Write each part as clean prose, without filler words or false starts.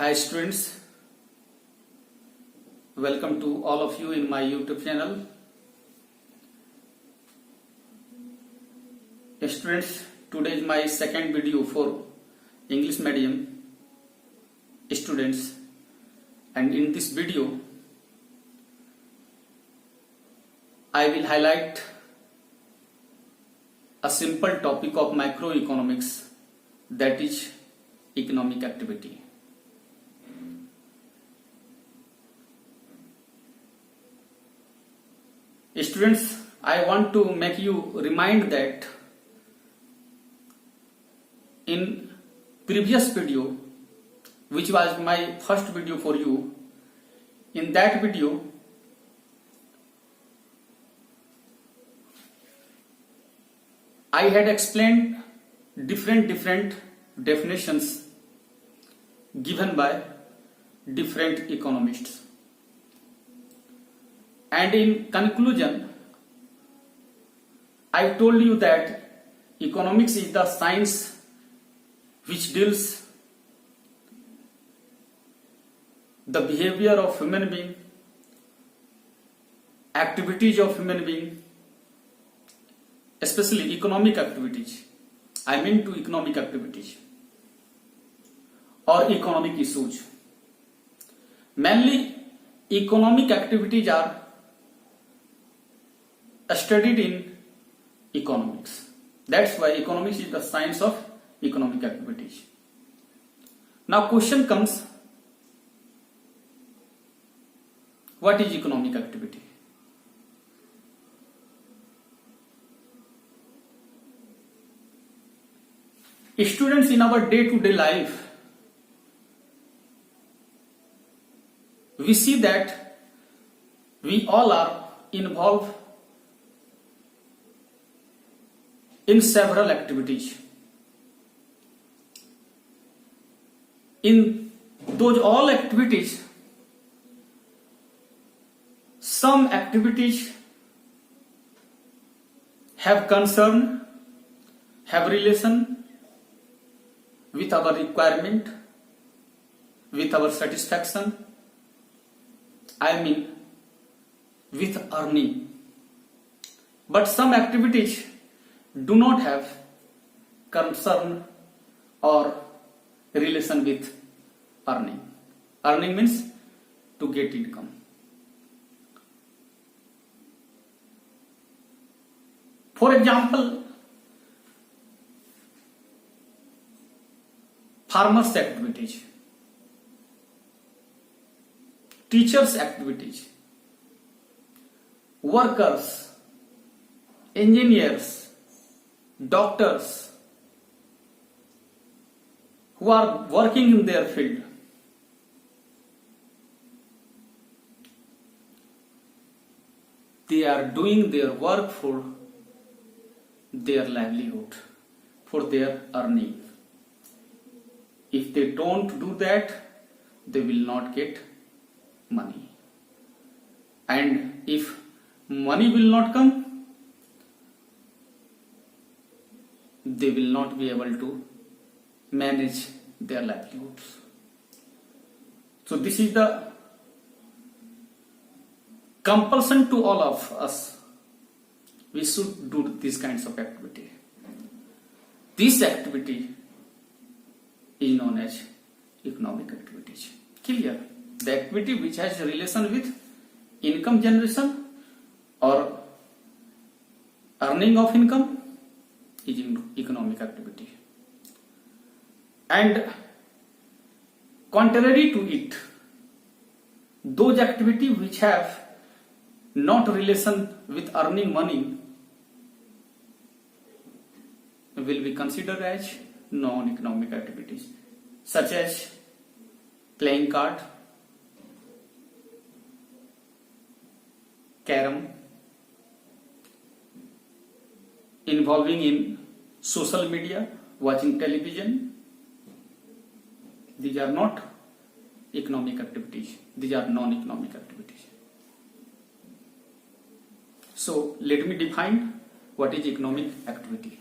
Hi students, welcome to all of you in my YouTube channel. Students, today is my second video for English medium students, and in this video I will highlight a simple topic of macroeconomics, that is economic activity. Students, I want to make you remind that in previous video, which was my first video for you, in that video I had explained different definitions given by different economists, and in conclusion I told you that economics is the science which deals the behavior of human being, activities of human being, especially economic activities. I mean to economic activities or economic issues. Mainly economic activities are studied in economics. That's why economics is the science of economic activities. Now question comes, what is economic activity? Students, in our day-to-day life, we see that we all are involved in several activities. In those all activities, some activities have concern, have relation with our requirement, with our satisfaction, I mean with earning. But some activities do not have concern or relation with earning. Earning means to get income. For example, farmers' activities, teachers' activities, workers, engineers, doctors who are working in their field. They are doing their work for their livelihood, for their earning. If they don't do that, they will not get money. And if money will not come, they will not be able to manage their livelihoods. So this is the compulsion to all of us. We should do these kinds of activity. This activity is known as economic activities. Clear? The activity which has a relation with income generation or earning of income is economic activity. And contrary to it, those activities which have not relation with earning money will be considered as non-economic activities, such as playing card, carom, involving in social media, watching television. These are not economic activities. These are non-economic activities. So let me define what is economic activity.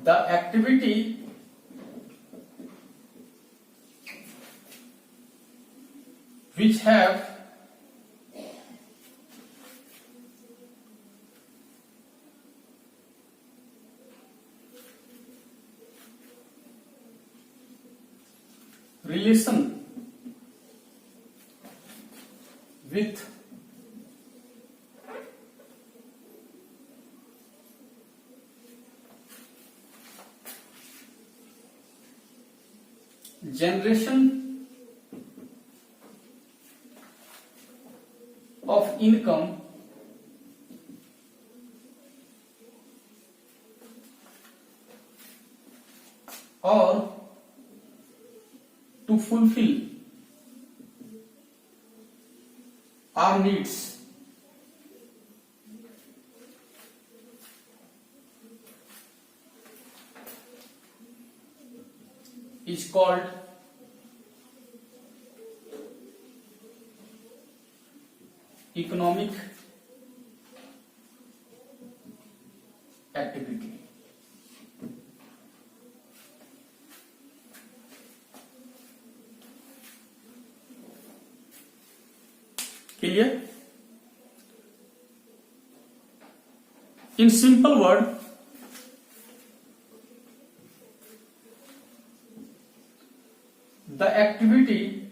The activity which have relation with generation of income or to fulfill our needs is called economic activity. Clear? In simple word, the activity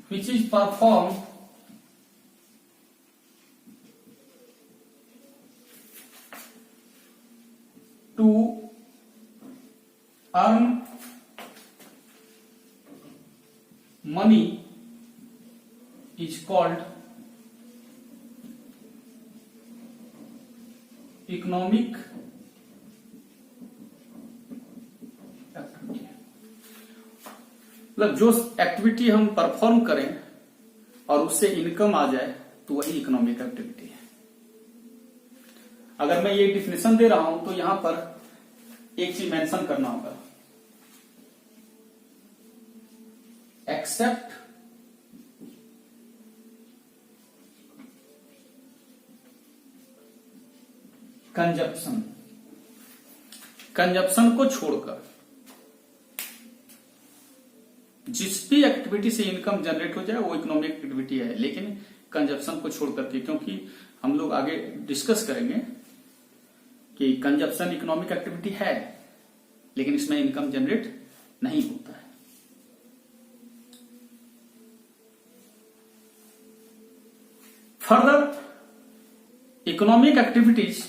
which is performed to earn money is called economic activity. मतलब जो activity हम perform करें और उससे income आ जाए तो वही economic activity है। अगर मैं ये डिफिनेशन दे रहा हूं तो यहां पर एक चीज मेंशन करना होगा, एक्सेप्ट कंजप्शन, कंजप्शन को छोड़कर जिस भी एक्टिविटी से इनकम जनरेट हो जाए वो इकोनॉमिक एक्टिविटी है, लेकिन कंजप्शन को छोड़ करके, क्योंकि हम लोग आगे डिस्कस करेंगे कि कंजप्शन इकोनॉमिक एक्टिविटी है लेकिन इसमें इनकम जनरेट नहीं होता है। Further economic activities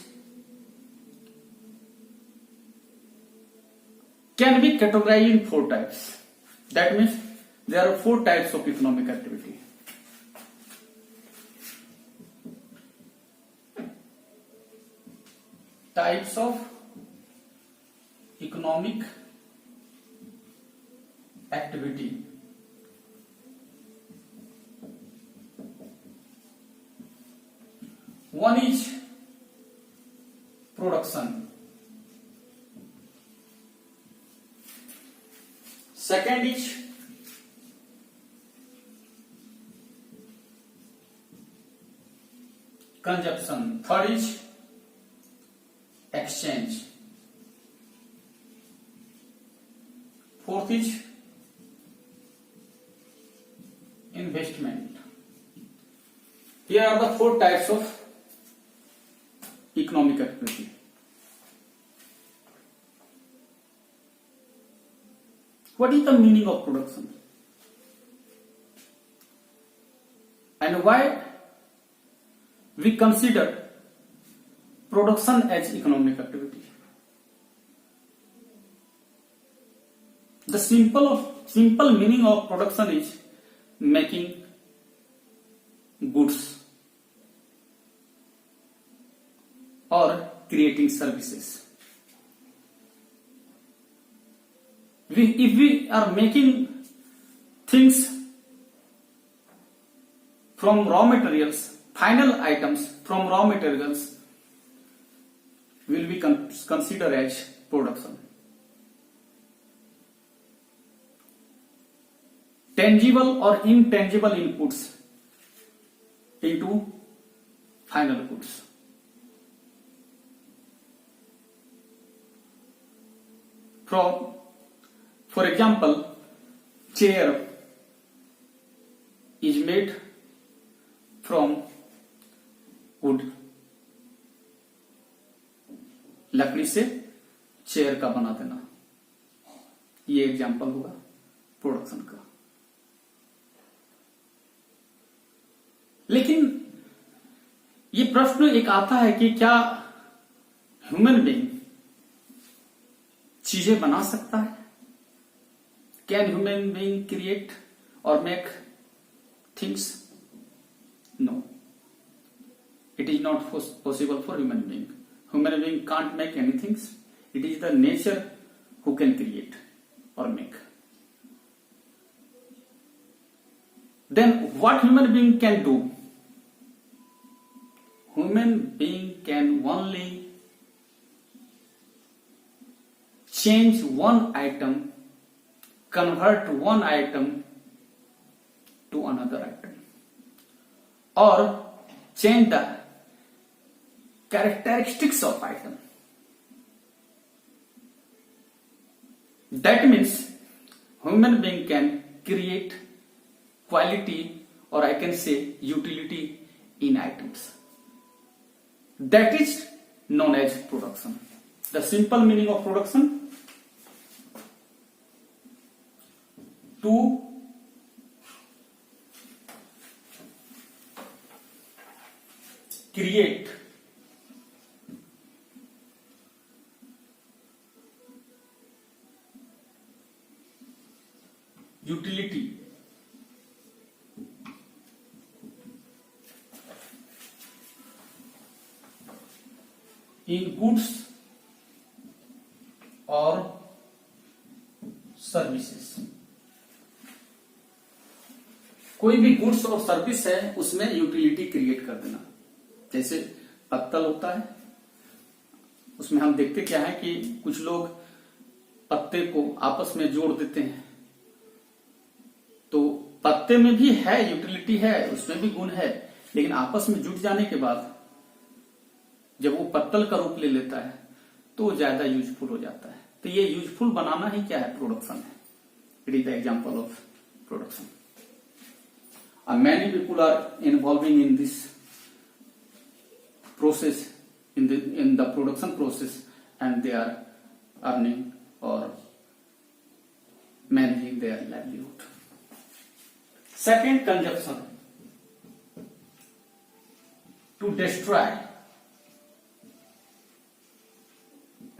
can be categorized in 4 types. That means there are 4 types of economic activity. Types of economic activity. One is production. Second is consumption. Third is exchange. Fourth is investment. Here are the 4 types of economic activity. What is the meaning of production? And why we consider production as economic activity? The simple meaning of production is making goods or creating services. If we are making things from raw materials, final items from raw materials will be considered as production. tangible or intangible inputs into final goods. For example, chair is made from wood. लकड़ी से chair का बना देना, ये example हुआ production का। लेकिन ये प्रश्न एक आता है कि क्या ह्यूमन बीइंग चीजें बना सकता है? कैन ह्यूमन बीइंग क्रिएट और make things? No, it is not possible for human being. Human being can't make anything. It is the nature who can create or make. Then what human being can do? Human being can only change one item, convert one item to another item, or change the characteristics of item. That means human being can create quality, or I can say utility in items. That is known as production. The simple meaning of production: to create utility in goods or services. कोई भी goods और service है उसमें utility create कर देना। जैसे पत्तल होता है, उसमें हम देखते क्या है कि कुछ लोग पत्ते को आपस में जोड़ देते हैं, तो पत्ते में भी है यूटिलिटी है, उसमें भी गुण है, लेकिन आपस में जुट जाने के बाद जब वो पत्तल का रूप ले लेता है तो ज्यादा यूजफुल हो जाता है। तो ये यूजफुल बनाना ही क्या है? प्रोडक्शन है। It is the example of production. Many people are involving in this process, in the production process, and they are earning or managing their livelihood. Second, consumption. To destroy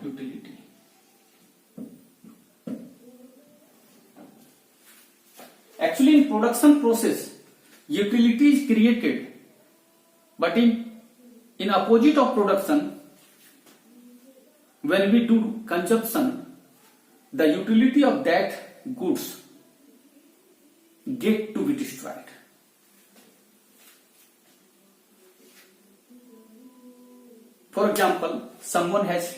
utility. Actually, in production process, utility is created, but in opposite of production, when we do consumption, the utility of that goods get to be destroyed. For example, someone has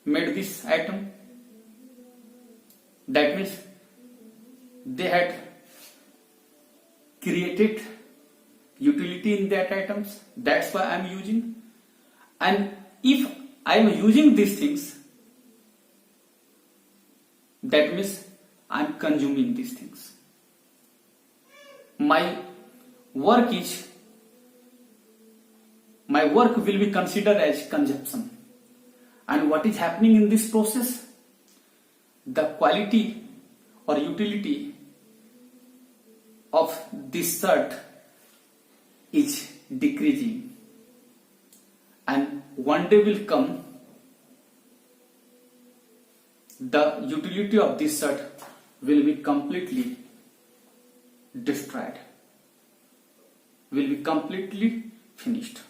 made this item, that means they had created utility in that items, that's why I'm using. And if I'm using these things, that means I'm consuming these things. My work will be considered as consumption. And what is happening in this process? The quality or utility of this shirt is decreasing, and one day will come the utility of this shirt will be completely destroyed, will be completely finished.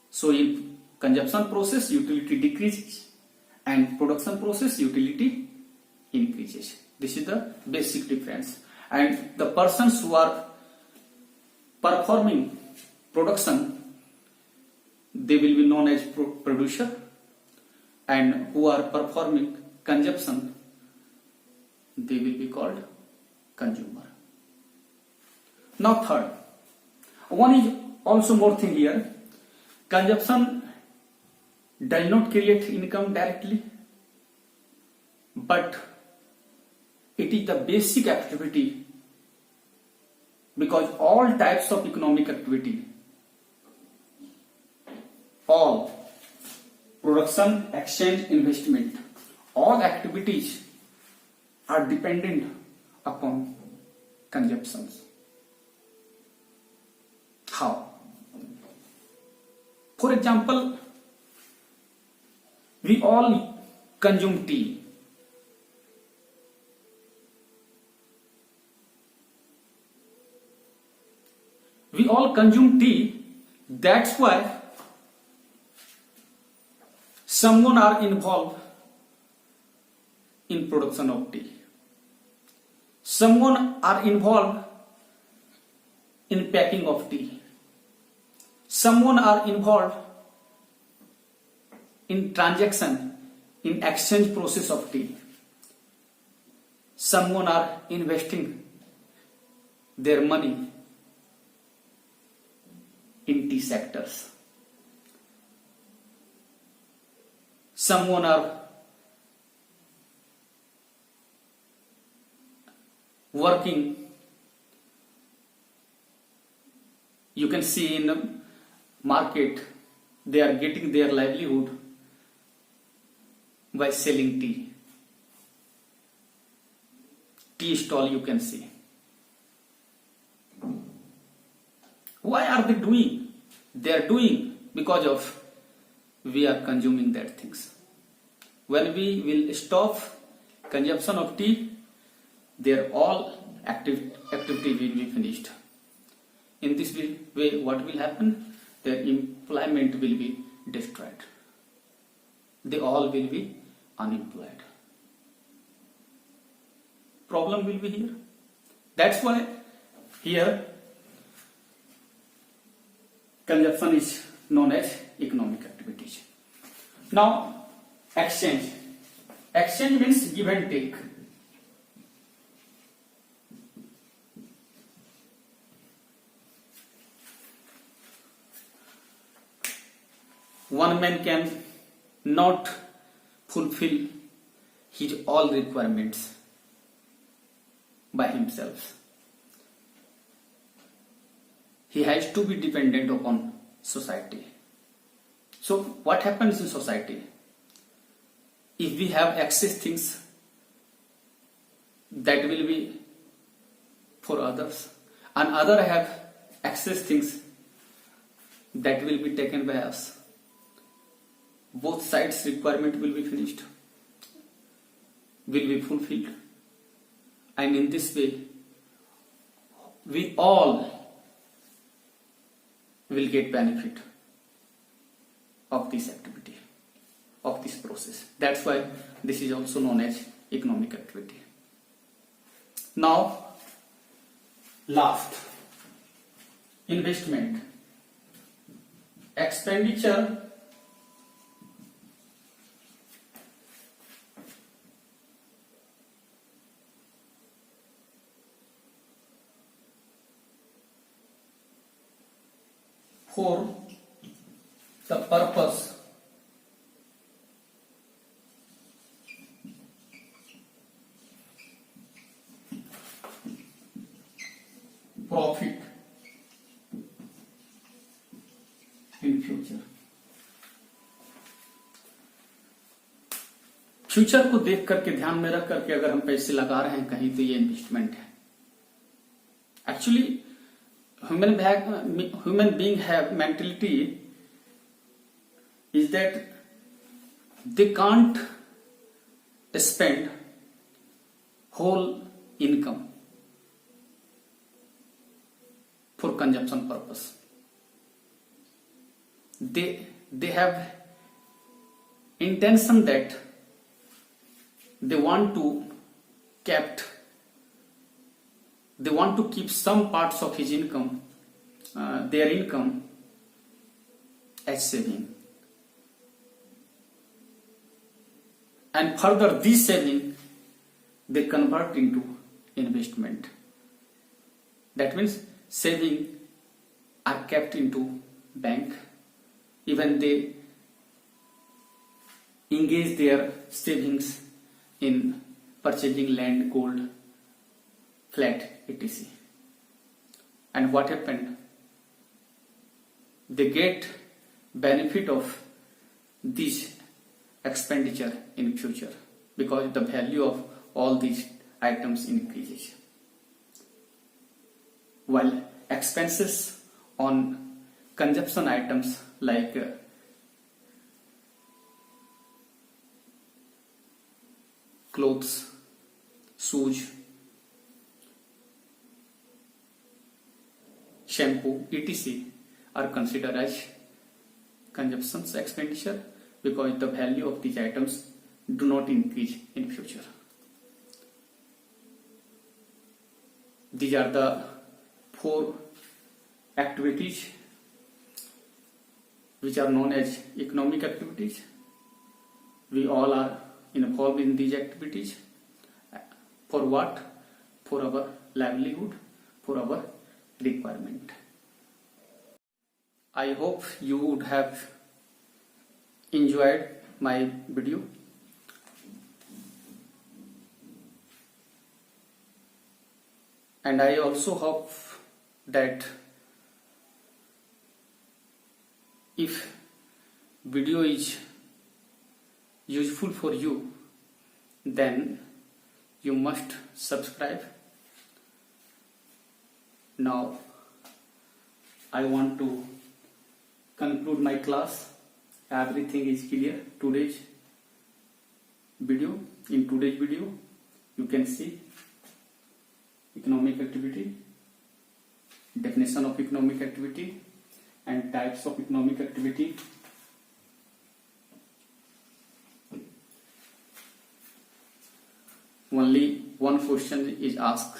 So in consumption process utility decreases, and production process utility increases. This is the basic difference. And the persons who are performing production, they will be known as producer, and who are performing consumption, they will be called consumer. Now third, one is also more thing here. Consumption does not create income directly, but it is the basic activity, because all types of economic activity, all production, exchange, investment, all activities are dependent upon consumptions. How? For example, we all consume tea. We all consume tea. That's why someone are involved in production of tea. Someone are involved in packing of tea. Someone are involved in transaction, in exchange process of tea. Someone are investing their money in tea sectors. Someone are working, you can see in the market, they are getting their livelihood by selling tea. Tea stall you can see. Why are they doing? They are doing because of we are consuming that things. When we will stop consumption of tea, their all activity will be finished. In this way, what will happen? Their employment will be destroyed. They all will be unemployed. Problem will be here. That's why here consumption is known as economic activities. Now, exchange. Exchange means give and take. One man can not fulfill his all requirements by himself. He has to be dependent upon society. So what happens in society? If we have excess things, that will be for others, and other have excess things, that will be taken by us. Both sides requirement will be finished, will be fulfilled, and in this way we all will get benefit of this activity, of this process. That's why this is also known as economic activity. Now, last, investment. Expenditure for the purpose profit in future. Future को देख करके, ध्यान में रख करके अगर हम पैसे लगा रहे हैं कहीं, तो ये इन्वेस्टमेंट है. Actually human being have mentality is that they can't spend whole income for consumption purpose. They have intention that they want to keep some parts of his income, their income, as saving, and further this saving they convert into investment. That means saving are kept into bank. Even they engage their savings in purchasing land, gold, flat, etc. And what happened? They get benefit of this expenditure in future because the value of all these items increases. While expenses on consumption items like clothes, shoes, shampoo, etc. are considered as consumption expenditure because the value of these items do not increase in future. These are the 4 activities which are known as economic activities. We all are involved in these activities. For what? For our livelihood, for our requirement. I hope you would have enjoyed my video. And I also hope that if video is useful for you, then you must subscribe. Now I want to conclude my class. Everything is clear. In today's video you can see economic activity, definition of economic activity and types of economic activity. Only one question is asked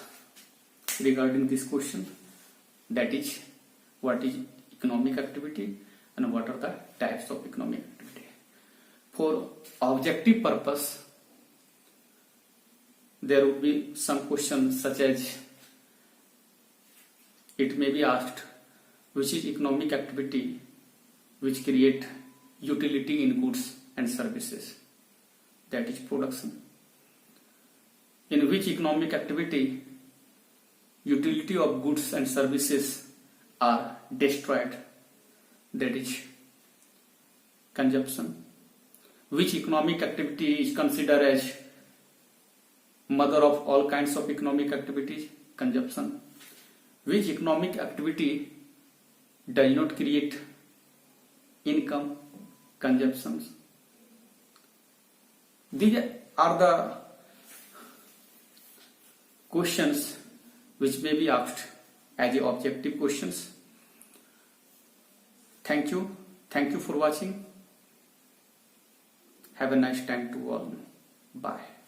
regarding this question, that is, what is economic activity and what are the types of economic activity. For objective purpose, there will be some questions such as, it may be asked, which is economic activity which create utility in goods and services, that is production. In which economic activity utility of goods and services are destroyed, that is consumption. Which economic activity is considered as mother of all kinds of economic activities, consumption. Which economic activity does not create income, consumption. These are the questions which may be asked as objective questions. Thank you for watching. Have a nice time to all. Bye.